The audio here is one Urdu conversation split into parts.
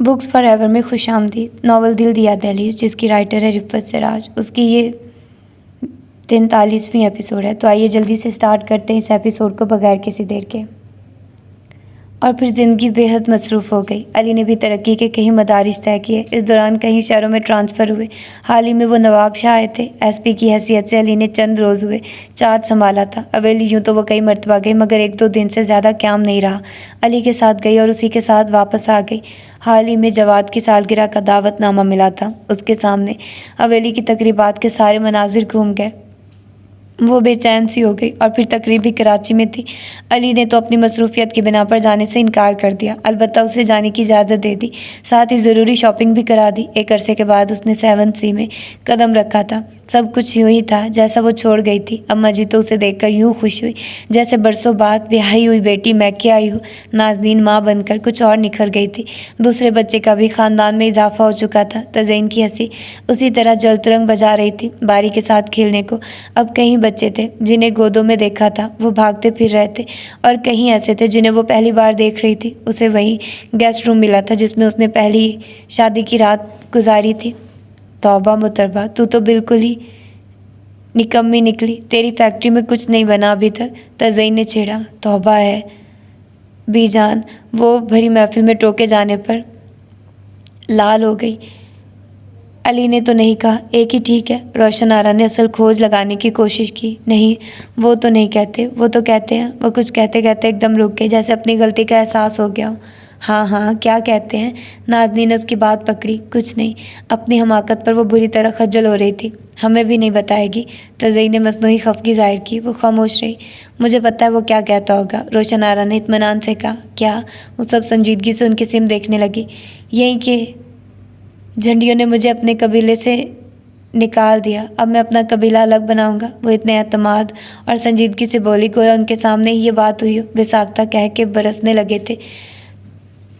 بکس فار ایور میں خوش آمدید۔ ناول دل دیا دہلیز جس کی رائٹر ہے رفت سراج، اس کی یہ 43ویں ایپیسوڈ ہے۔ تو آئیے جلدی سے سٹارٹ کرتے ہیں اس ایپیسوڈ کو بغیر کسی دیر کے۔ اور پھر زندگی بے حد مصروف ہو گئی۔ علی نے بھی ترقی کے کئی مدارج طے کیے، اس دوران کئی شہروں میں ٹرانسفر ہوئے۔ حال ہی میں وہ نواب شاہ آئے تھے۔ ایس پی کی حیثیت سے علی نے چند روز ہوئے چارج سنبھالا تھا۔ حویلی یوں تو وہ کئی مرتبہ گئی مگر 1-2 دن سے زیادہ قیام نہیں رہا۔ علی کے ساتھ گئی اور اسی کے ساتھ واپس آ گئی۔ حال ہی میں جواد کی سالگرہ کا دعوت نامہ ملا تھا اس کے سامنے۔ حویلی کی تقریبات کے سارے مناظر گھوم گئے۔ وہ بے چین سی ہو گئی اور پھر تقریب بھی کراچی میں تھی۔ علی نے تو اپنی مصروفیت کی بنا پر جانے سے انکار کر دیا، البتہ اسے جانے کی اجازت دے دی، ساتھ ہی ضروری شاپنگ بھی کرا دی۔ ایک عرصے کے بعد اس نے 7C میں قدم رکھا تھا۔ سب کچھ یوں ہی تھا جیسا وہ چھوڑ گئی تھی۔ اماں جی تو اسے دیکھ کر یوں خوش ہوئی جیسے برسوں بعد بیاہی ہوئی بیٹی میکے آئی ہو۔ نازنین ماں بن کر کچھ اور نکھر گئی تھی۔ دوسرے بچے کا بھی خاندان میں اضافہ ہو چکا تھا۔ تزئین کی ہنسی اسی طرح جلترنگ بجا رہی تھی۔ باری کے ساتھ کھیلنے کو اب کہیں بچے تھے جنہیں گودوں میں دیکھا تھا وہ بھاگتے پھر رہے تھے، اور کہیں ایسے تھے جنہیں وہ پہلی بار دیکھ رہی تھی۔ اسے وہی گیسٹ روم ملا تھا جس میں اس نے پہلی شادی کی رات گزاری تھی۔ توبہ مطربہ، تو بالکل ہی نکمی نکلی، تیری فیکٹری میں کچھ نہیں بنا ابھی تک، تزئین نے چھیڑا۔ توبہ ہے بی جان، وہ بھری محفل میں ٹوکے جانے پر لال ہو گئی۔ علی نے تو نہیں کہا، ایک ہی ٹھیک ہے۔ روشن آرا نے اصل کھوج لگانے کی کوشش کی۔ نہیں، وہ تو نہیں کہتے، وہ تو کہتے ہیں۔ وہ کچھ کہتے کہتے ایک دم رک گئی جیسے اپنی غلطی کا احساس ہو گیا ہو۔ ہاں کیا کہتے ہیں؟ نازنین نے اس کی بات پکڑی۔ کچھ نہیں، اپنی حماقت پر وہ بری طرح خجل ہو رہی تھی۔ ہمیں بھی نہیں بتائے گی؟ تزئین نے مصنوعی خفگی ظاہر کی۔ وہ خاموش رہی۔ مجھے پتہ ہے وہ کیا کہتا ہوگا، روشن آرا نے اطمینان سے کہا۔ کیا؟ وہ سب سنجیدگی سے ان کی سمت دیکھنے لگی۔ یہی کہ جھنڈیوں نے مجھے اپنے قبیلے سے نکال دیا، اب میں اپنا قبیلہ الگ بناؤں گا۔ وہ اتنے اعتماد اور سنجیدگی سے بولی گویا ان کے سامنے ہی یہ بات ہوئی ہو۔ وہ ساختہ کہہ کے برسنے لگے تھے۔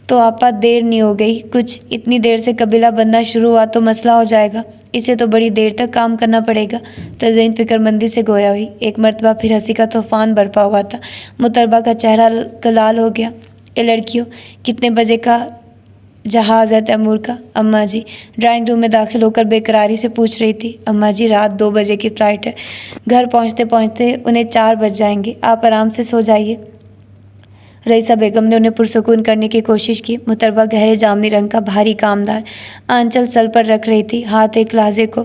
تو آپا دیر نہیں ہو گئی کچھ؟ اتنی دیر سے قبیلہ بننا شروع ہوا تو مسئلہ ہو جائے گا، اسے تو بڑی دیر تک کام کرنا پڑے گا۔ تزئین فکر مندی سے گویا ہوئی۔ ایک مرتبہ پھر ہنسی کا طوفان برپا ہوا تھا۔ مطربہ کا چہرہ لال ہو گیا۔ اے لڑکیوں، کتنے بجے کا جہاز ہے تیمور کا؟ اماں جی ڈرائنگ روم میں داخل ہو کر بے قراری سے پوچھ رہی تھی۔ اماں جی رات 2 بجے کی فلائٹ ہے، گھر پہنچتے پہنچتے انہیں 4 بج جائیں گے، آپ آرام سے سو جائیے۔ رئیسہ بیگم نے انہیں پرسکون کرنے کی کوشش کی۔ مطربہ گہرے جامنی رنگ کا بھاری کامدار آنچل سر پر رکھ رہی تھی، ہاتھ ایک لحظے کو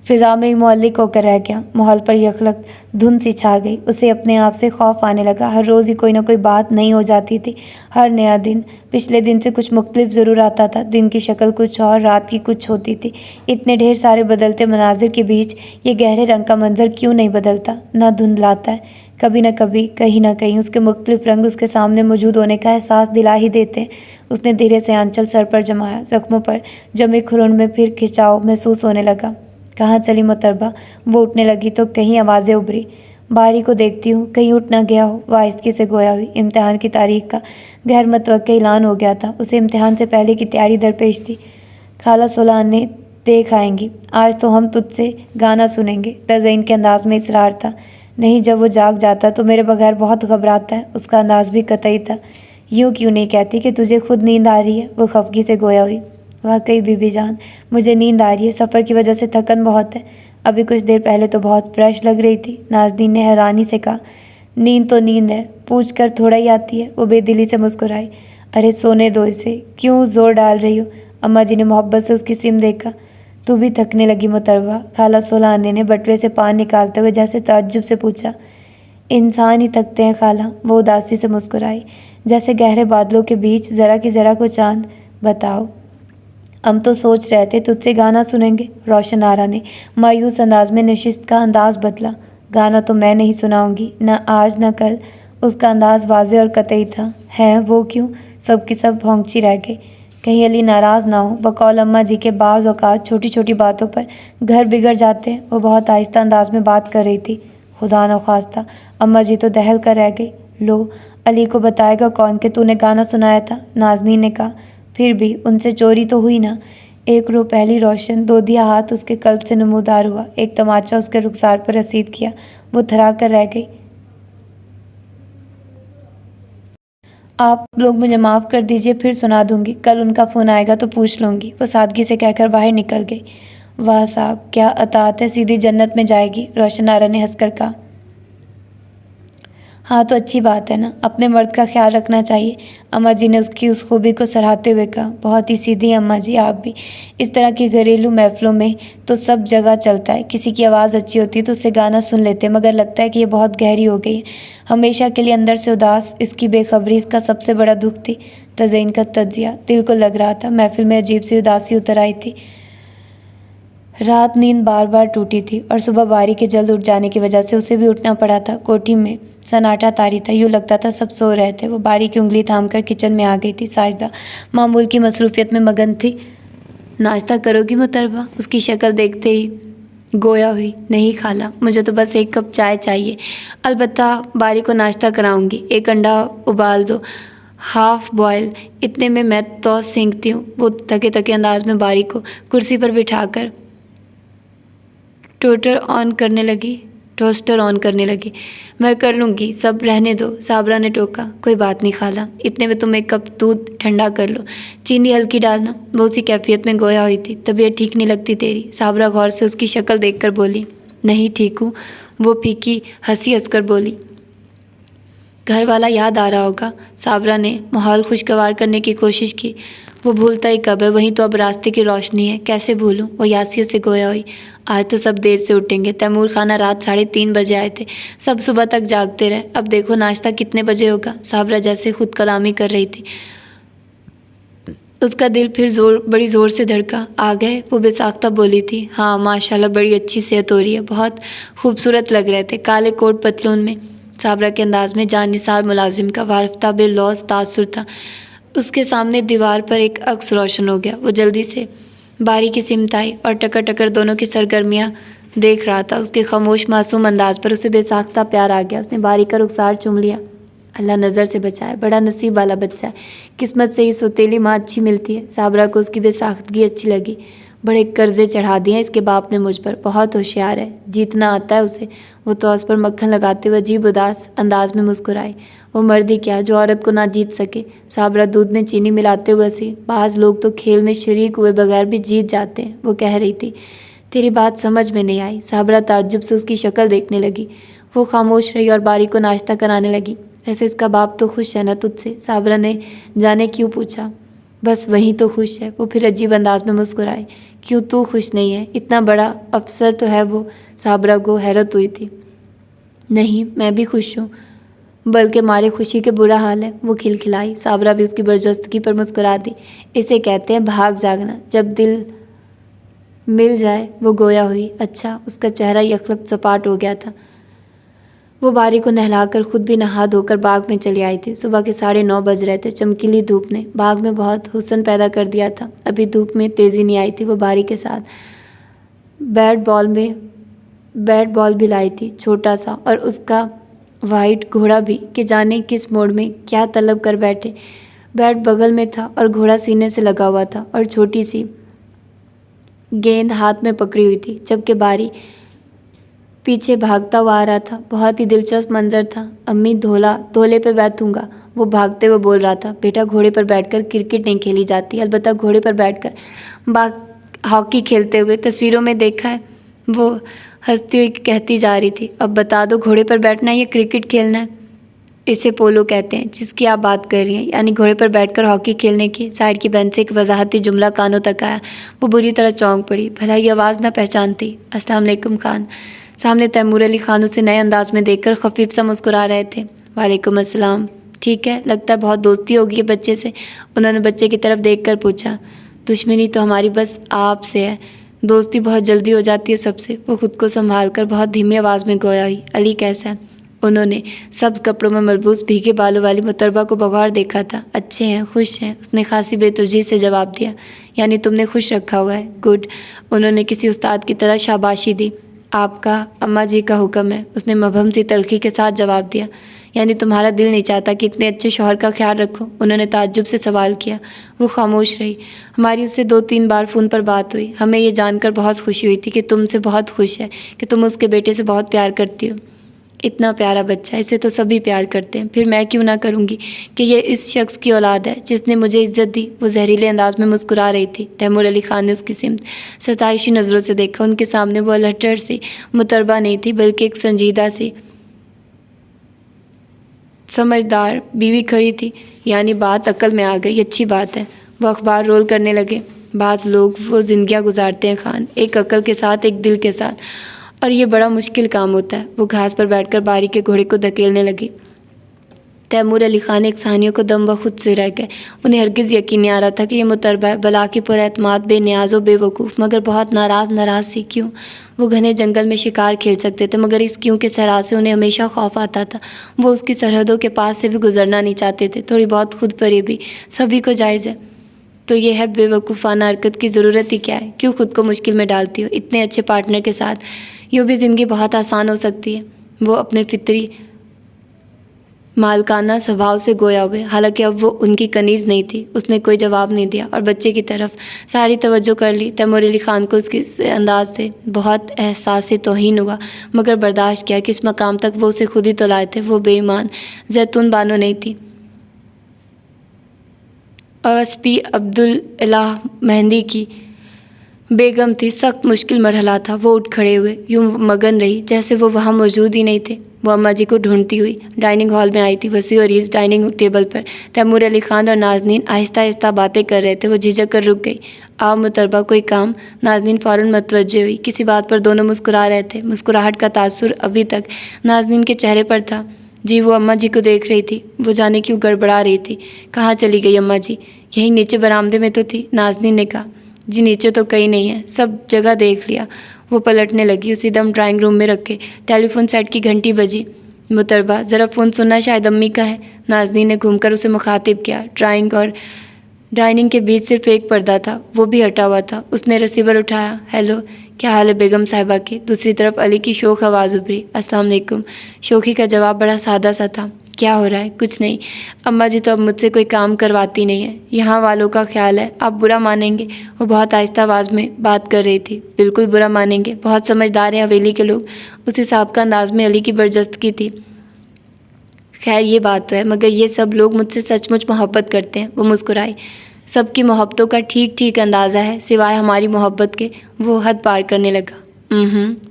فضا میں ہی معلق ہو کر رہ گیا۔ ماحول پر یکلخت دھند سی چھا گئی۔ اسے اپنے آپ سے خوف آنے لگا۔ ہر روز ہی کوئی نہ کوئی بات نئی ہو جاتی تھی۔ ہر نیا دن پچھلے دن سے کچھ مختلف ضرور آتا تھا۔ دن کی شکل کچھ اور، رات کی کچھ ہوتی تھی۔ اتنے ڈھیر سارے بدلتے مناظر کے بیچ یہ گہرے رنگ کا منظر کیوں نہیں بدلتا، نہ دھندلاتا ہے؟ کبھی نہ کبھی، کہیں نہ کہیں اس کے مختلف رنگ اس کے سامنے موجود ہونے کا احساس دلا ہی دیتے ہیں۔ اس نے دھیرے سے آنچل سر پر جمایا۔ زخموں پر جمی کھرن میں پھر کھچاؤ محسوس ہونے لگا۔ کہاں چلی مطربہ؟ وہ اٹھنے لگی تو کہیں آوازیں ابھری۔ باری کو دیکھتی ہوں کہیں اٹھ نہ گیا ہو، وہ آہستگی سے گویا ہوئی۔ امتحان کی تاریخ کا غیر متوقع اعلان ہو گیا تھا۔ اسے امتحان سے پہلے کی تیاری درپیش تھی۔ خالہ سولان نے دیکھ آئیں گی، آج تو ہم تجھ سے گانا سنیں گے۔ تزئین کے انداز میں اصرار تھا۔ نہیں، جب وہ جاگ جاتا تو میرے بغیر بہت گھبراتا ہے۔ اس کا انداز بھی قطعی تھا۔ یوں کیوں نہیں کہتی کہ تجھے خود نیند آ رہی ہے؟ وہ خفگی سے گویا ہوئی۔ واقعی بی بی جان، مجھے نیند آ رہی ہے، سفر کی وجہ سے تھکن بہت ہے۔ ابھی کچھ دیر پہلے تو بہت فریش لگ رہی تھی۔ نازنین نے حیرانی سے کہا۔ نیند تو نیند ہے، پوچھ کر تھوڑا ہی آتی ہے۔ وہ بے دلی سے مسکرائی۔ ارے سونے دو اسے، کیوں زور ڈال رہی ہو؟ اماں جی نے محبت سے اس کی سمت دیکھا۔ تو بھی تھکنے لگی مطربہ؟ خالہ سولان نے بٹوے سے پان نکالتے ہوئے جیسے تعجب سے پوچھا۔ انسان ہی تھکتے ہیں خالہ، وہ اداسی سے مسکرائی جیسے گہرے بادلوں کے بیچ ذرا کی ذرا کو چاند۔ بتاؤ، ہم تو سوچ رہے تھے تجھ سے گانا سنیں گے۔ روشن آرا نے مایوس انداز میں نشست کا انداز بدلا۔ گانا تو میں نہیں سناؤں گی، نہ آج نہ کل۔ اس کا انداز واضح اور قطعی تھا۔ ہیں وہ کیوں؟ سب کی سب بھونچی رہ گئی۔ کہیں علی ناراض نہ ہو؟ بقول اماں جی کے بعض اوقات چھوٹی چھوٹی باتوں پر گھر بگڑ جاتے ہیں۔ وہ بہت آہستہ انداز میں بات کر رہی تھی۔ خدا نخواستہ! اماں جی تو دہل کر رہ گئی۔ لو، علی کو بتائے گا کون کہ تو نے گانا سنایا تھا؟ نازنین نے کہا۔ پھر بھی ان سے چوری تو ہوئی نا؟ ایک رو پہلی روشن دودیا ہاتھ اس کے قلب سے نمودار ہوا۔ ایک تماچہ اس کے رخسار پر رسید کیا۔ وہ تھرا کر رہ گئی۔ آپ لوگ مجھے معاف کر دیجئے، پھر سنا دوں گی، کل ان کا فون آئے گا تو پوچھ لوں گی۔ وہ سادگی سے کہہ کر باہر نکل گئی۔ واہ صاحب، کیا اطاعت ہے، سیدھی جنت میں جائے گی، روشن آرا نے ہنس کر کہا۔ ہاں تو اچھی بات ہے نا، اپنے مرد کا خیال رکھنا چاہیے، اماں جی نے اس کی اس خوبی کو سراہتے ہوئے کہا۔ بہت ہی سیدھی ہیں اماں جی آپ بھی، اس طرح کی گھریلو محفلوں میں تو سب جگہ چلتا ہے، کسی کی آواز اچھی ہوتی ہے تو اسے گانا سن لیتے ہیں، مگر لگتا ہے کہ یہ بہت گہری ہو گئی ہے، ہمیشہ کے لیے اندر سے اداس۔ اس کی بے خبری اس کا سب سے بڑا دکھ تھی۔ تزئین کا تجزیہ، دل کو لگ رہا تھا محفل میں عجیب سی اداسی اتر آئی تھی۔ رات نیند بار بار ٹوٹی تھی اور صبح باری کے جلد اٹھ جانے کی وجہ سے اسے بھی اٹھنا پڑا تھا۔ کوٹھی میں سناٹا طاری تھا، یوں لگتا تھا سب سو رہے تھے۔ وہ باری کی انگلی تھام کر کچن میں آ گئی تھی۔ ساجدہ معمول کی مصروفیت میں مگن تھی۔ ناشتہ کرو گی محترمہ؟ اس کی شکل دیکھتے ہی گویا ہوئی۔ نہیں خالہ، مجھے تو بس ایک کپ چائے چاہیے۔ البتہ باری کو ناشتہ کراؤں گی، ایک انڈا ابال دو، ہاف بوائل، اتنے میں توست سینکتی ہوں۔ وہ تھکے تھکے انداز میں باری کو کرسی پر بٹھا کر ٹوسٹر آن کرنے لگی۔ میں کر لوں گی، سب رہنے دو، صابرہ نے ٹوکا۔ کوئی بات نہیں خالہ، اتنے میں تم ایک کپ دودھ ٹھنڈا کر لو، چینی ہلکی ڈالنا۔ وہ اسی کیفیت میں گویا ہوئی تھی۔ طبیعت ٹھیک نہیں لگتی تیری؟ صابرہ غور سے اس کی شکل دیکھ کر بولی۔ نہیں ٹھیک ہوں، وہ پھیکی ہنسی ہنس کر بولی۔ گھر والا یاد آ رہا ہوگا؟ صابرہ نے ماحول خوشگوار کرنے کی کوشش کی۔ وہ بھولتا ہی کب ہے، وہیں تو اب راستے کی روشنی ہے، کیسے بھولوں؟ وہ یاسیت سے گویا ہوئی۔ آج تو سب دیر سے اٹھیں گے، تیمور خانہ رات 3:30 بجے آئے تھے، سب صبح تک جاگتے رہے، اب دیکھو ناشتہ کتنے بجے ہوگا؟ صابرہ جیسے خود کلامی کر رہی تھی۔ اس کا دل پھر بڑی زور سے دھڑکا۔ آ گئے؟ وہ بے ساختہ بولی تھی۔ ہاں ماشاءاللہ بڑی اچھی صحت ہو رہی ہے، بہت خوبصورت لگ رہے تھے، کالے کوٹ پتلون میں۔ صابرہ کے انداز میں جان نثار ملازم کا وارفتہ بے لوث تاثر تھا۔ اس کے سامنے دیوار پر ایک عکس روشن ہو گیا۔ وہ جلدی سے باری کی سمت آئی اور ٹکر ٹکر دونوں کی سرگرمیاں دیکھ رہا تھا۔ اس کے خاموش معصوم انداز پر اسے بے ساختہ پیار آ گیا۔ اس نے باری کا رخسار چوم لیا۔ اللہ نظر سے بچائے، بڑا نصیب والا بچہ ہے، قسمت سے ہی سوتیلی ماں اچھی ملتی ہے۔ صابرہ کو اس کی بے ساختگی اچھی لگی۔ بڑے قرضے چڑھا دیے ہیں اس کے باپ نے مجھ پر، بہت ہوشیار ہے، جیتنا آتا ہے اسے۔ وہ توس پر مکھن لگاتے ہوئے عجیب اداس انداز میں مسکرائی۔ وہ مرد ہی کیا جو عورت کو نہ جیت سکے؟ صابرہ دودھ میں چینی ملاتے ہوئے ہنسی۔ بعض لوگ تو کھیل میں شریک ہوئے بغیر بھی جیت جاتے ہیں، وہ کہہ رہی تھی۔ تیری بات سمجھ میں نہیں آئی۔ صابرہ تعجب سے اس کی شکل دیکھنے لگی۔ وہ خاموش رہی اور باری کو ناشتہ کرانے لگی۔ ویسے اس کا باپ تو خوش ہے نا تجھ سے؟ صابرہ نے جانے کیوں پوچھا۔ بس وہی تو خوش ہے۔ وہ پھر عجیب انداز میں مسکرائی۔ کیوں تو خوش نہیں ہے؟ اتنا بڑا افسر تو ہے وہ۔ صابرہ کو حیرت ہوئی تھی۔ نہیں، میں بھی خوش ہوں، بلکہ مارے خوشی کے برا حال ہے۔ وہ کھلکھلائی۔ صابرہ بھی اس کی برجستگی پر مسکرا دی۔ اسے کہتے ہیں بھاگ جاگنا، جب دل مل جائے۔ وہ گویا ہوئی۔ اچھا؟ اس کا چہرہ یکلخت سپاٹ ہو گیا تھا۔ وہ باری کو نہلا کر خود بھی نہا دھو کر باغ میں چلی آئی تھی۔ صبح کے 9:30 بج رہے تھے۔ چمکیلی دھوپ نے باغ میں بہت حسن پیدا کر دیا تھا۔ ابھی دھوپ میں تیزی نہیں آئی تھی۔ وہ باری کے ساتھ بیٹ بال بھی لائی تھی، چھوٹا سا، اور اس کا وائٹ گھوڑا بھی، کہ جانے کس موڑ میں کیا طلب کر بیٹھے۔ بیٹ بغل میں تھا اور گھوڑا سینے سے لگا ہوا تھا اور چھوٹی سی گیند ہاتھ میں پکڑی ہوئی تھی، جبکہ باری پیچھے بھاگتا ہوا آ رہا تھا۔ بہت ہی دلچسپ منظر تھا۔ امی دھولے پہ بیٹھوں گا، وہ بھاگتے ہوئے بول رہا تھا۔ بیٹا گھوڑے پر بیٹھ کر کرکٹ نہیں کھیلی جاتی، البتہ گھوڑے پر بیٹھ کر ہاکی کھیلتے ہوئے تصویروں میں دیکھا ہے، وہ ہنستی ہوئی کہتی جا رہی تھی۔ اب بتا دو، گھوڑے پر بیٹھنا ہے یا کرکٹ کھیلنا ہے؟ اسے پولو کہتے ہیں، جس کی آپ بات کر رہی ہیں، یعنی گھوڑے پر بیٹھ کر ہاکی کھیلنے کی۔ سائڈ کی بینچ سے ایک وضاحتی جملہ کانوں تک آیا۔ وہ بری طرح چونک پڑی۔ بھلا یہ آواز نہ پہچانتی؟ السلام علیکم خان۔ سامنے تیمور علی خان اسے نئے انداز میں دیکھ کر خفیف سا مسکرا رہے تھے۔ وعلیکم السلام۔ ٹھیک ہے، لگتا ہے بہت دوستی ہوگی بچے سے، انہوں نے بچے کی طرف دیکھ کر پوچھا۔ دشمنی تو ہماری بس آپ سے ہے، دوستی بہت جلدی ہو جاتی ہے سب سے۔ وہ خود کو سنبھال کر بہت دھیمی آواز میں گویا ہوئی۔ علی کیسا ہے؟ انہوں نے سبز کپڑوں میں ملبوس بھیگے بالوں والی محتربہ کو بغور دیکھا تھا۔ اچھے ہیں، خوش ہیں، اس نے خاصی بے توجہی سے جواب دیا۔ یعنی تم نے خوش رکھا ہوا ہے؟ گڈ، انہوں نے کسی استاد کی طرح شاباشی دی۔ آپ کا اماں جی کا حکم ہے، اس نے مبہم سی تلخی کے ساتھ جواب دیا۔ یعنی تمہارا دل نہیں چاہتا کہ اتنے اچھے شوہر کا خیال رکھو؟ انہوں نے تعجب سے سوال کیا۔ وہ خاموش رہی۔ ہماری اس سے 2-3 بار فون پر بات ہوئی، ہمیں یہ جان کر بہت خوشی ہوئی تھی کہ تم سے بہت خوش ہے، کہ تم اس کے بیٹے سے بہت پیار کرتی ہو۔ اتنا پیارا بچہ ہے، اسے تو سبھی پیار کرتے ہیں، پھر میں کیوں نہ کروں گی کہ یہ اس شخص کی اولاد ہے جس نے مجھے عزت دی۔ وہ زہریلے انداز میں مسکرا رہی تھی۔ تیمور علی خان نے اس کی سمت ستائشی نظروں سے دیکھا۔ ان کے سامنے وہ لٹر سی متربہ نہیں تھی بلکہ ایک سنجیدہ سی سمجھدار بیوی کھڑی تھی۔ یعنی بات عقل میں آ گئی، اچھی بات ہے۔ وہ اخبار رول کرنے لگے۔ بعض لوگ وہ زندگیاں گزارتے ہیں خان، ایک عقل کے ساتھ، ایک دل کے ساتھ، اور یہ بڑا مشکل کام ہوتا ہے۔ وہ گھاس پر بیٹھ کر باری کے گھوڑے کو دھکیلنے لگی۔ تیمور علی خان ایک ثانیہ کو دم بخود سے رہ گئے۔ انہیں ہرگز یقین نہیں آ رہا تھا کہ یہ متربہ ہے، بلا کی پر اعتماد، بے نیاز و بے وقوف، مگر بہت ناراض سی۔ کیوں؟ وہ گھنے جنگل میں شکار کھیل سکتے تھے، مگر اس کیوں کے صحرا سے انہیں ہمیشہ خوف آتا تھا۔ وہ اس کی سرحدوں کے پاس سے بھی گزرنا نہیں چاہتے تھے۔ تھوڑی بہت خود فریبی سبھی کو جائز ہے، تو یہ ہے بے وقوفانہ حرکت کی ضرورت ہی کیا ہے؟ کیوں خود کو مشکل میں ڈالتی ہو؟ اتنے اچھے پارٹنر کے ساتھ یوں بھی زندگی بہت آسان ہو سکتی ہے۔ وہ اپنے فطری مالکانہ سبھاؤ سے گویا ہوئے، حالانکہ اب وہ ان کی کنیز نہیں تھی۔ اس نے کوئی جواب نہیں دیا اور بچے کی طرف ساری توجہ کر لی۔ تیمور علی خان کو اس کے انداز سے بہت احساس توہین ہوا، مگر برداشت کیا کہ اس مقام تک وہ اسے خود ہی تو لائے تھے۔ وہ بے ایمان زیتون بانو نہیں تھی، ایس پی عبداللہ مہندی کی بیگم تھی۔ سخت مشکل مرحلہ تھا۔ وہ اٹھ کھڑے ہوئے، یوں مگن رہی جیسے وہ وہاں موجود ہی نہیں تھے۔ وہ اماں جی کو ڈھونڈتی ہوئی ڈائننگ ہال میں آئی تھی۔ وسیع و عریض ڈائننگ ٹیبل پر تیمور علی خان اور نازنین آہستہ آہستہ باتیں کر رہے تھے۔ وہ جھجک کر رک گئی۔ آؤ متربہ، کوئی کام؟ نازنین فوراً متوجہ ہوئی۔ کسی بات پر دونوں مسکرا رہے تھے۔ مسکراہٹ کا تاثر ابھی تک نازنین کے چہرے پر تھا۔ جی، وہ اماں جی کو دیکھ رہی تھی۔ وہ جانے کیوں گڑبڑا رہی تھی۔ کہاں چلی گئی اماں جی؟ یہیں نیچے برآمدے میں تو تھی، نازنین نے کہا۔ جی نیچے تو کہیں نہیں ہے، سب جگہ دیکھ لیا۔ وہ پلٹنے لگی۔ اسی دم ڈرائنگ روم میں رکھے ٹیلی فون سیٹ کی گھنٹی بجی۔ متربہ، ذرا فون سننا، شاید امی کا ہے۔ نازنین نے گھوم کر اسے مخاطب کیا۔ ڈرائنگ اور ڈائننگ کے بیچ صرف ایک پردہ تھا، وہ بھی ہٹا ہوا تھا۔ اس نے ریسیور اٹھایا۔ ہیلو، کیا حال ہے بیگم صاحبہ کے؟ دوسری طرف علی کی شوخ آواز ابھری۔ السلام علیکم۔ شوخی کا جواب بڑا سادہ سا تھا۔ کیا ہو رہا ہے؟ کچھ نہیں، اماں جی تو اب مجھ سے کوئی کام کرواتی نہیں ہے، یہاں والوں کا خیال ہے آپ برا مانیں گے۔ وہ بہت آہستہ آواز میں بات کر رہی تھی۔ بالکل برا مانیں گے، بہت سمجھدار ہیں حویلی کے لوگ۔ اس حساب کا انداز میں علی کی برجستگی تھی۔ خیر یہ بات تو ہے، مگر یہ سب لوگ مجھ سے سچ مچ محبت کرتے ہیں۔ وہ مسکرائی۔ سب کی محبتوں کا ٹھیک ٹھیک اندازہ ہے سوائے ہماری محبت کے۔ وہ حد پار کرنے لگا۔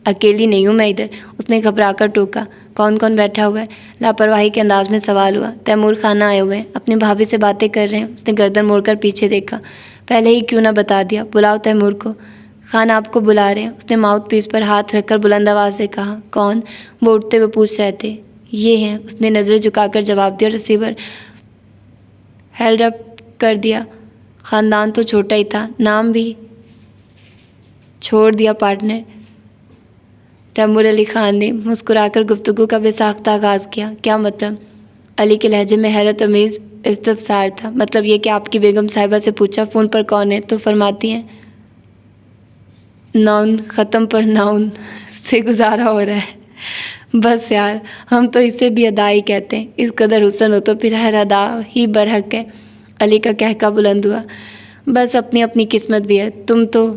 اکیلی نہیں ہوں میں ادھر، اس نے گھبرا کر ٹوکا۔ کون کون بیٹھا ہوا ہے؟ لاپرواہی کے انداز میں سوال ہوا۔ تیمور خانہ آئے ہوئے ہیں، اپنی بھابھی سے باتیں کر رہے ہیں۔ اس نے گردن موڑ کر پیچھے دیکھا۔ پہلے ہی کیوں نہ بتا دیا؟ بلاؤ تیمور کو۔ خان آپ کو بلا رہے ہیں، اس نے ماؤتھ پیس پر ہاتھ رکھ کر بلند آواز سے کہا۔ کون؟ وہ اٹھتے ہوئے پوچھ رہے تھے۔ یہ ہیں، اس نے نظریں جھکا کر جواب دیا۔ ریسیور ہیلڈ اپ کر دیا۔ خاندان تو چھوٹا ہی تھا، نام بھی چھوڑ دیا پارٹنر۔ تیمور علی خان نے مسکرا کر گفتگو کا بے ساختہ آغاز کیا۔ کیا مطلب؟ علی کے لہجے میں حیرت امیز استفسار تھا۔ مطلب یہ کہ آپ کی بیگم صاحبہ سے پوچھا فون پر کون ہے تو فرماتی ہیں ناؤن ختم پر ناؤن سے گزارا ہو رہا ہے۔ بس یار، ہم تو اسے بھی ادا ہی کہتے ہیں، اس قدر حسن ہو تو پھر ہر ادا ہی برحق ہے۔ علی کا کہکا بلند ہوا۔ بس اپنی اپنی قسمت بھی ہے، تم تو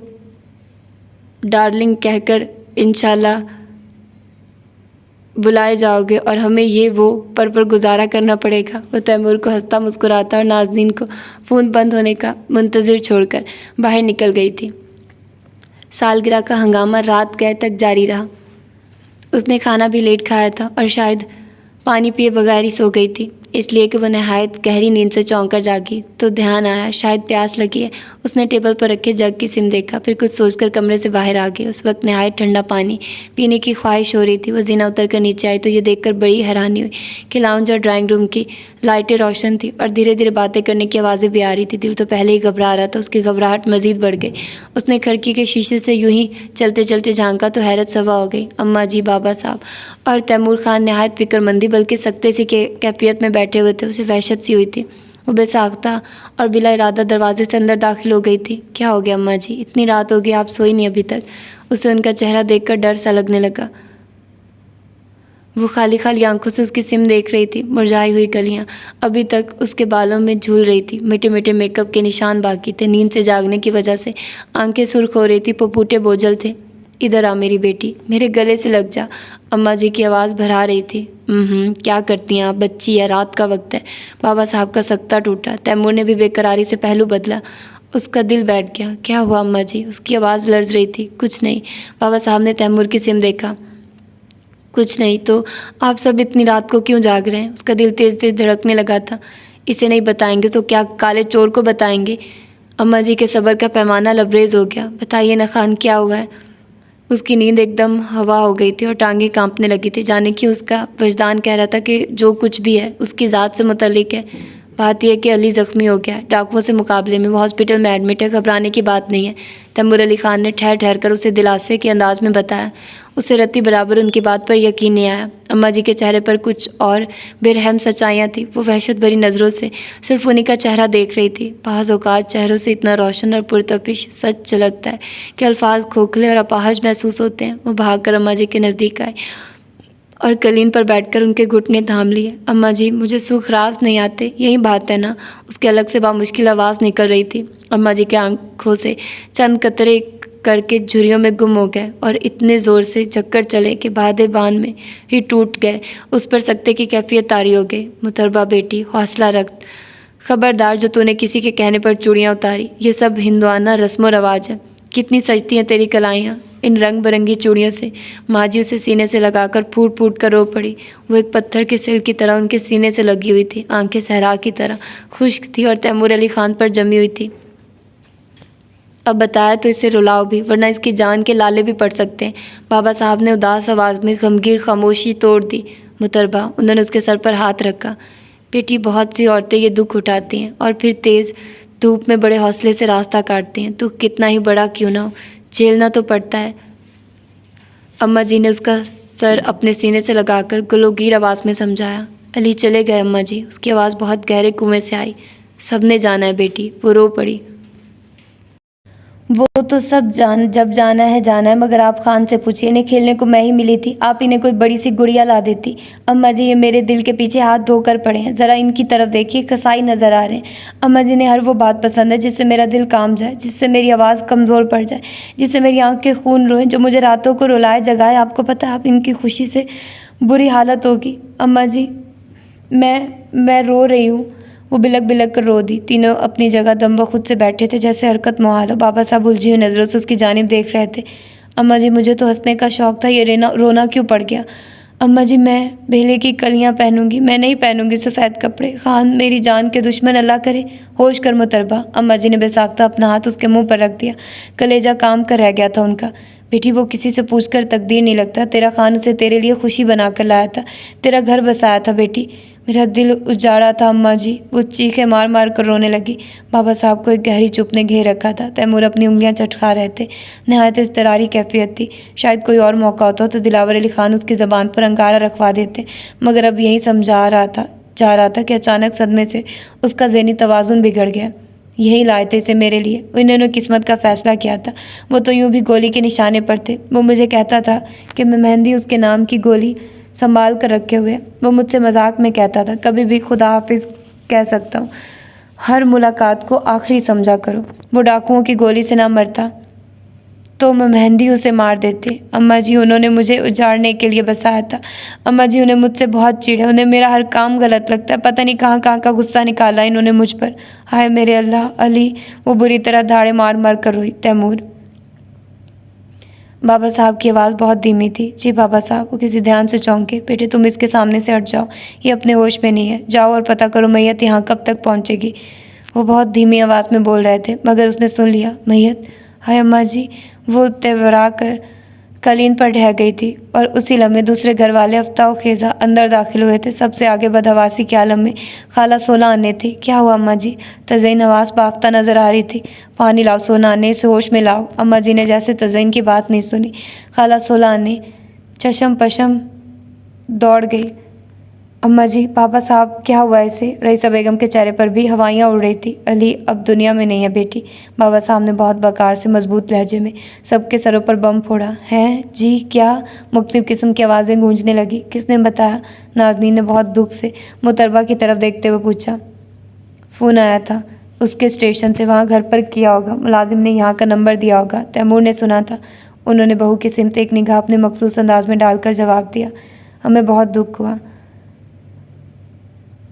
ڈارلنگ کہہ کر انشاءاللہ بلائے جاؤ گے اور ہمیں یہ وہ پر گزارا کرنا پڑے گا۔ وہ تیمور کو ہنستا مسکراتا اور نازنین کو فون بند ہونے کا منتظر چھوڑ کر باہر نکل گئی تھی۔ سالگرہ کا ہنگامہ رات گئے تک جاری رہا۔ اس نے کھانا بھی لیٹ کھایا تھا اور شاید پانی پیے بغیر ہی سو گئی تھی، اس لیے کہ وہ نہایت گہری نیند سے چونک کر جاگی تو دھیان آیا شاید پیاس لگی ہے۔ اس نے ٹیبل پر رکھے جگ کی سم دیکھا، پھر کچھ سوچ کر کمرے سے باہر آ گئی۔ اس وقت نہایت ٹھنڈا پانی پینے کی خواہش ہو رہی تھی۔ وہ زینہ اتر کر نیچے آئی تو یہ دیکھ کر بڑی حیرانی ہوئی کہ لاؤنج اور ڈرائنگ روم کی لائٹیں روشن تھیں اور دھیرے دھیرے باتیں کرنے کی آوازیں بھی آ رہی تھیں۔ دل تو پہلے ہی گھبرا رہا تھا، اس کی گھبراہٹ مزید بڑھ گئی۔ اس نے کھڑکی کے شیشے سے یوں ہی چلتے چلتے جھانکا تو حیرت سوا ہو گئی۔ اماں جی، بابا صاحب اور تیمور خان نہایت فکر مندی بلکہ سکتے سی کیفیت میں بیٹھے ہوئے تھے۔ اسے وحشت سی ہوئی تھی۔ وہ بے ساختہ اور بلا ارادہ دروازے سے اندر داخل ہو گئی تھی۔ کیا ہو گیا اماں جی؟ اتنی رات ہو گئی، آپ سوئی نہیں ابھی تک؟ اسے ان کا چہرہ دیکھ کر ڈر سا لگنے لگا۔ وہ خالی خالی آنکھوں سے اس کی سم دیکھ رہی تھی۔ مرجھائی ہوئی کلیاں ابھی تک اس کے بالوں میں جھول رہی تھی، میٹے میٹے میک اپ کے نشان باقی تھے۔ نیند سے جاگنے کی وجہ سے آنکھیں سرخ ہو رہی تھی، پپوٹے بوجھل تھے۔ ادھر آ میری بیٹی، میرے گلے سے لگ جا، اماں جی کی آواز بھرا رہی تھی۔ کیا کرتی ہیں آپ، بچی ہے، رات کا وقت ہے۔ بابا صاحب کا سکتہ ٹوٹا۔ تیمور نے بھی بے قراری سے پہلو بدلا۔ اس کا دل بیٹھ گیا۔ کیا ہوا اماں جی؟ اس کی آواز لرز رہی تھی۔ کچھ نہیں۔ بابا صاحب نے تیمور کی سم دیکھا۔ کچھ نہیں تو آپ سب اتنی رات کو کیوں جاگ رہے ہیں؟ اس کا دل تیز تیز دھڑکنے لگا تھا۔ اسے نہیں بتائیں گے تو کیا کالے چور کو بتائیں گے؟ اماں جی کے صبر کا پیمانہ لبریز ہو گیا۔ بتائیے نا خان، کیا ہوا ہے؟ اس کی نیند ایک دم ہوا ہو گئی تھی اور ٹانگیں کانپنے لگی تھی۔ جانے کہ اس کا وجدان کہہ رہا تھا کہ جو کچھ بھی ہے اس کی ذات سے متعلق ہے۔ بات یہ ہے کہ علی زخمی ہو گیا ہے، ڈاکوؤں سے مقابلے میں، وہ ہاسپٹل میں ایڈمٹ ہے، گھبرانے کی بات نہیں ہے، تیمور علی خان نے ٹھہر ٹھہر کر اسے دلاسے کے انداز میں بتایا۔ اسے رتی برابر ان کی بات پر یقین نہیں آیا۔ اماں جی کے چہرے پر کچھ اور بے رحم سچائیاں تھیں۔ وہ وحشت بھری نظروں سے صرف انہی کا چہرہ دیکھ رہی تھی۔ بعض اوقات چہروں سے اتنا روشن اور پرتپش سچ جھلکتا ہے کہ الفاظ کھوکھلے اور اپاہج محسوس ہوتے ہیں۔ وہ بھاگ کر اماں جی کے نزدیک آئی اور قلین پر بیٹھ کر ان کے گھٹنے تھام لیے۔ اماں جی، مجھے سکھ راز نہیں آتے، یہی بات ہے نا؟ اس کے الگ سے بامشکل آواز نکل رہی تھی۔ اماں جی کے آنکھوں سے چند قطرے کر کے جھریوں میں گم ہو گئے اور اتنے زور سے چکر چلے کہ بادے بان میں ہی ٹوٹ گئے۔ اس پر سکتے کی کیفیت طاری ہو گئی۔ محترمہ بیٹی، حوصلہ رکھ، خبردار جو تو نے کسی کے کہنے پر چوڑیاں اتاری۔ یہ سب ہندوانہ رسم و رواج ہے۔ کتنی سجتی ہیں تیری کلائیاں ان رنگ برنگی چوڑیوں سے۔ ماں جی اسے سینے سے لگا کر پھوٹ پھوٹ کر رو پڑی۔ وہ ایک پتھر کے سل کی طرح ان کے سینے سے لگی ہوئی تھی، آنکھیں صحرا کی طرح خشک تھی اور تیمور علی خان پر جمی ہوئی تھی۔ اب بتایا تو اسے رلاؤ بھی، ورنہ اس کی جان کے لالے بھی پڑ سکتے ہیں۔ بابا صاحب نے اداس آواز میں غمگین خاموشی توڑ دی۔ محترمہ، انہوں نے اس کے سر پر ہاتھ رکھا۔ بیٹی، بہت سی عورتیں یہ دکھ اٹھاتی ہیں اور پھر تیز دھوپ میں بڑے حوصلے سے راستہ کاٹتی ہیں۔ دکھ کتنا ہی بڑا کیوں نہ ہو، جھیلنا تو پڑتا ہے۔ اماں جی نے اس کا سر اپنے سینے سے لگا کر گلوگیر آواز میں سمجھایا۔ علی چلے گئے اماں جی، اس کی آواز بہت گہرے کنویں سے آئی۔ سب نے جانا ہے بیٹی، وہ رو پڑی۔ وہ تو سب جب جانا ہے، مگر آپ خان سے پوچھیے، انہیں کھیلنے کو میں ہی ملی تھی، آپ انہیں کوئی بڑی سی گڑیا لا دیتی۔ اماں جی، یہ میرے دل کے پیچھے ہاتھ دھو کر پڑے ہیں، ذرا ان کی طرف دیکھیے، کسائی نظر آ رہے ہیں۔ اماں جی نے ہر وہ بات پسند ہے جس سے میرا دل کام جائے، جس سے میری آواز کمزور پڑ جائے، جس سے میری آنکھ کے خون روئیں، جو مجھے راتوں کو رلائے جگائے۔ آپ کو پتہ ہے، آپ ان کی خوشی سے بری حالت ہوگی۔ اماں جی، میں رو رہی ہوں۔ وہ بلک بلک کر رو دی۔ تینوں اپنی جگہ دم بخود سے بیٹھے تھے، جیسے حرکت محال ہو۔ بابا صاحب الجھی ہوئی نظروں سے اس کی جانب دیکھ رہے تھے۔ اماں جی، مجھے تو ہنسنے کا شوق تھا، یہ رونا کیوں پڑ گیا؟ اماں جی، میں بیلے کی کلیاں پہنوں گی، میں نہیں پہنوں گی سفید کپڑے۔ خان میری جان کے دشمن، اللہ کرے۔ ہوش کر محترمہ۔ اماں جی نے بے ساختہ اپنا ہاتھ اس کے منہ پر رکھ دیا۔ کلیجہ کام کر رہ گیا تھا ان کا۔ بیٹی، وہ کسی سے پوچھ کر تقدیر نہیں لگتا، تیرا خان اسے تیرے لیے خوشی بنا کر لایا تھا، تیرا گھر بسایا تھا بیٹی۔ میرا دل اجاڑا تھا اماں جی۔ وہ چیخیں مار مار کر رونے لگی۔ بابا صاحب کو ایک گہری چپ نے گھیر رکھا تھا۔ تیمور اپنی انگلیاں چٹکا رہے تھے۔ نہایت اضطراری کیفیت تھی۔ شاید کوئی اور موقع ہوتا تو دلاور علی خان اس کی زبان پر انگارہ رکھوا دیتے، مگر اب یہی سمجھا جا رہا تھا کہ اچانک صدمے سے اس کا ذہنی توازن بگڑ گیا۔ یہی لائے تھے اسے میرے لیے، انہوں نے قسمت کا فیصلہ کیا تھا۔ وہ تو یوں بھی گولی کے نشانے پر تھے۔ وہ مجھے کہتا تھا کہ میں مہندی اس کے نام کی گولی سنبھال کر رکھے ہوئے۔ وہ مجھ سے مذاق میں کہتا تھا، کبھی بھی خدا حافظ کہہ سکتا ہوں، ہر ملاقات کو آخری سمجھا کرو۔ وہ ڈاکوؤں کی گولی سے نہ مرتا تو میں مہندی اسے مار دیتے۔ اماں جی، انہوں نے مجھے اجاڑنے کے لیے بسایا تھا۔ اماں جی، انہیں مجھ سے بہت چڑ ہے، انہیں میرا ہر کام غلط لگتا ہے، پتہ نہیں کہاں کہاں کا غصہ نکالا انہوں نے مجھ پر۔ ہائے میرے اللہ! علی، وہ بری طرح دھاڑے مار مار کر روئی۔ تیمور! بابا صاحب کی آواز بہت دھیمی تھی۔ جی بابا صاحب۔ وہ کسی دھیان سے چونکے۔ بیٹے، تم اس کے سامنے سے ہٹ جاؤ، یہ اپنے ہوش میں نہیں ہے، جاؤ اور پتہ کرو میت یہاں کب تک پہنچے گی۔ وہ بہت دھیمی آواز میں بول رہے تھے، مگر اس نے سن لیا۔ میت؟ ہائے اماں جی! وہ تیورا کر قالین پر ڈھہ گئی تھی اور اسی لمحے دوسرے گھر والے افتا و خیزہ اندر داخل ہوئے تھے۔ سب سے آگے بدحواسی کے عالم میں خالہ 16 آنے تھی۔ کیا ہوا اماں جی؟ تزئین حواس باختہ نظر آ رہی تھی۔ پانی لاؤ 16 آنے، اسے ہوش میں لاؤ۔ اماں جی نے جیسے تزئین کی بات نہیں سنی۔ خالہ 16 آنے چشم پشم دوڑ گئی۔ اماں جی، بابا صاحب کیا ہوا اسے؟ رئیسہ بیگم کے چہرے پر بھی ہوائیاں اڑ رہی تھی۔ علی اب دنیا میں نہیں ہے بیٹی، بابا صاحب نے بہت وقار سے مضبوط لہجے میں سب کے سروں پر بم پھوڑا۔ ہیں جی کیا؟ مختلف قسم کی آوازیں گونجنے لگی۔ کس نے بتایا؟ نازنین نے بہت دکھ سے محترمہ کی طرف دیکھتے ہوئے پوچھا۔ فون آیا تھا اس کے اسٹیشن سے، وہاں گھر پر کیا ہوگا، ملازم نے یہاں کا نمبر دیا ہوگا، تیمور نے سنا تھا انہوں نے بہو کی سمت ایک نگاہ اپنے مخصوص انداز میں ڈال کر جواب دیا، ہمیں بہت دکھ ہوا،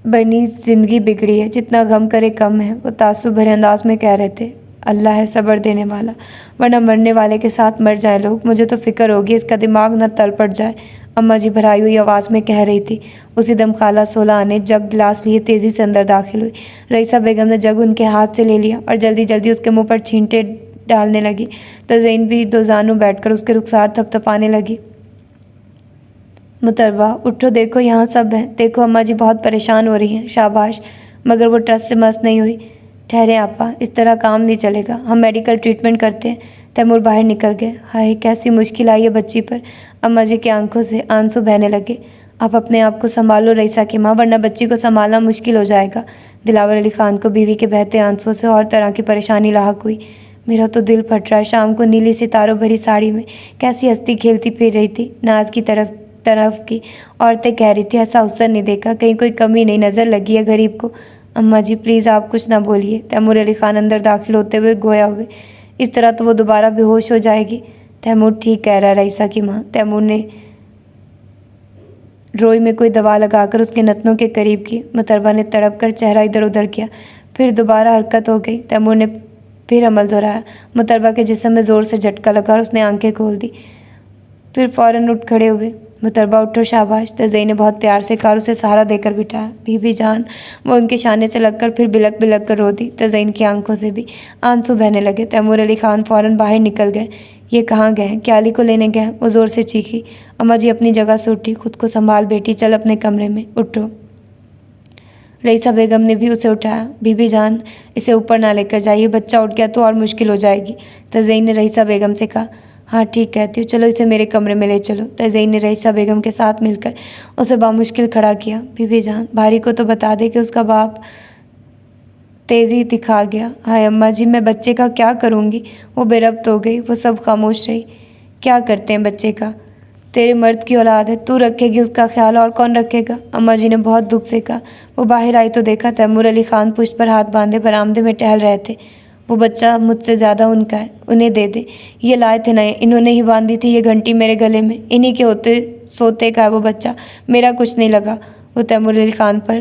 بنی زندگی بگڑی ہے، جتنا غم کرے کم ہے۔ وہ تعصب بھرے انداز میں کہہ رہے تھے، اللہ ہے صبر دینے والا، ورنہ مرنے والے کے ساتھ مر جائیں لوگ، مجھے تو فکر ہوگی اس کا دماغ نہ تل پٹ جائے، اماں جی بھرائی ہوئی آواز میں کہہ رہی تھی۔ اسی دم خالہ سولہ نے جگ گلاس لیے تیزی سے اندر داخل ہوئی۔ رئیسہ بیگم نے جگ ان کے ہاتھ سے لے لیا اور جلدی جلدی اس کے منہ پر چھینٹے ڈالنے لگی۔ تزئین بھی دو زانوں بیٹھ کر اس کے رخسار تھپتھپانے لگی۔ محتربہ اٹھو، دیکھو یہاں سب ہیں، دیکھو اماں جی بہت پریشان ہو رہی ہیں۔ شاباش، مگر وہ ٹرس سے مس نہیں ہوئی۔ ٹھہریں آپا، اس طرح کام نہیں چلے گا، ہم میڈیکل ٹریٹمنٹ کرتے ہیں۔ تیمور باہر نکل گئے۔ ہائے کیسی مشکل آئی ہے بچی پر، اماں جی کی آنکھوں سے آنسو بہنے لگے۔ آپ اپنے آپ کو سنبھالو رئیسہ کی ماں، ورنہ بچی کو سنبھالنا مشکل ہو جائے گا۔ دلاور علی خان کو بیوی کے بہتے آنسوؤں سے اور طرح کی پریشانی لاحق ہوئی۔ میرا تو دل پھٹ رہا ہے، شام کو نیلی ستاروں بھری ساڑی میں کیسی ہستی کھیلتی پھر رہی تھی۔ ناز کی طرف کی عورتیں کہہ رہی تھی، ایسا حسن نہیں دیکھا، کہیں کوئی کمی نہیں نظر لگی ہے غریب کو۔ اماں جی پلیز آپ کچھ نہ بولیے، تیمور علی خان اندر داخل ہوتے ہوئے گویا ہوئے، اس طرح تو وہ دوبارہ بے ہوش ہو جائے گی۔ تیمور ٹھیک کہہ رہا ہے رئیسہ کی ماں۔ تیمور نے روئی میں کوئی دوا لگا کر اس کے نتنوں کے قریب کی۔ محتربہ نے تڑپ کر چہرہ ادھر ادھر کیا، پھر دوبارہ حرکت ہو گئی۔ تیمور نے پھر عمل دہرایا۔ محتربہ کے جسم میں زور سے جھٹکا لگا اور اس نے آنکھیں کھول دی، پھر فوراً اٹھ کھڑے ہوئے۔ محتربہ اٹھو، شاباش، تزئین نے بہت پیار سے کہا اور اسے سہارا دے کر بٹھایا۔ بی بی جان، وہ ان کے شانے سے لگ کر پھر بلک بلک کر رو دی۔ تزئین کی آنکھوں سے بھی آنسو بہنے لگے۔ تیمور علی خان فوراً باہر نکل گئے۔ یہ کہاں گئے ہیں؟ کیا علی کو لینے گئے ہیں؟ وہ زور سے چیخی۔ اماں جی اپنی جگہ سے اٹھی، خود کو سنبھال بیٹی، چل اپنے کمرے میں، اٹھو۔ رئیسہ بیگم نے بھی اسے اٹھایا۔ بی بی جان، اسے اوپر نہ لے کر جائیے، بچہ اٹھ گیا تو اور مشکل ہو جائے گی۔ تزئین نے رئیسہ بیگم سے کہا۔ ہاں ٹھیک کہتی ہوں، چلو اسے میرے کمرے میں لے چلو۔ تزئین نے رئیسہ بیگم کے ساتھ مل کر اسے بامشکل کھڑا کیا۔ بی بی جان، بھاری کو تو بتا دے کہ اس کا باپ تیزی دکھا گیا۔ ہائے اماں جی، میں بچے کا کیا کروں گی؟ وہ بے ربط ہو گئی۔ وہ سب خاموش رہی۔ کیا کرتے ہیں بچے کا؟ تیرے مرد کی اولاد ہے، تو رکھے گی اس کا خیال، اور کون رکھے گا؟ اماں جی نے بہت دکھ سے کہا۔ وہ باہر آئی تو دیکھا تیمور علی خان پشت پر ہاتھ باندھے برآمدے میں ٹہل رہے تھے۔ وہ بچہ مجھ سے زیادہ ان کا ہے، انہیں دے دے، یہ لائے تھے نئے، انہوں نے ہی باندھی تھی یہ گھنٹی میرے گلے میں، انہی کے ہوتے سوتے کا ہے وہ بچہ، میرا کچھ نہیں لگا۔ وہ تیمور علی خان پر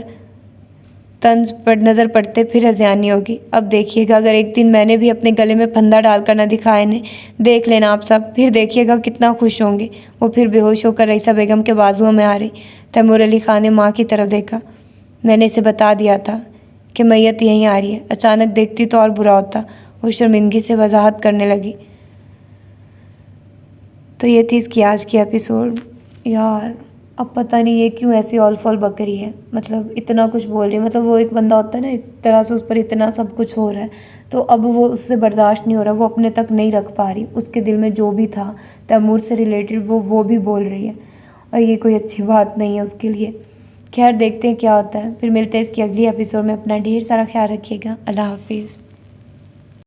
طنز پر نظر پڑتے پھر ہذیانی ہوگی۔ اب دیکھیے گا، اگر ایک دن میں نے بھی اپنے گلے میں پھندا ڈال کر نہ دکھایا انہیں، دیکھ لینا آپ سب، پھر دیکھیے گا کتنا خوش ہوں گے۔ وہ پھر بے ہوش ہو کر رئیسہ بیگم کے بازوؤں میں آ رہی۔ تیمور علی خان نے ماں کی طرف دیکھا۔ میں نے اسے بتا دیا تھا کہ میت یہیں آ رہی ہے، اچانک دیکھتی تو اور برا ہوتا۔ وہ شرمندگی سے وضاحت کرنے لگی۔ تو یہ تھی اس کی آج کی ایپیسوڈ۔ یار اب پتہ نہیں یہ کیوں ایسی اول فول بکری ہے، مطلب اتنا کچھ بول رہی ہے، مطلب وہ ایک بندہ ہوتا ہے نا، ایک طرح سے اس پر اتنا سب کچھ ہو رہا ہے، تو اب وہ اس سے برداشت نہیں ہو رہا، وہ اپنے تک نہیں رکھ پا رہی، اس کے دل میں جو بھی تھا تیمور سے ریلیٹڈ وہ بھی بول رہی ہے، اور یہ کوئی اچھی بات نہیں ہے اس کے لیے۔ خیر دیکھتے ہیں کیا ہوتا ہے، پھر ملتے ہیں اس کی اگلی ایپیسوڈ میں۔ اپنا ڈھیر سارا خیال رکھیے گا۔ اللہ حافظ۔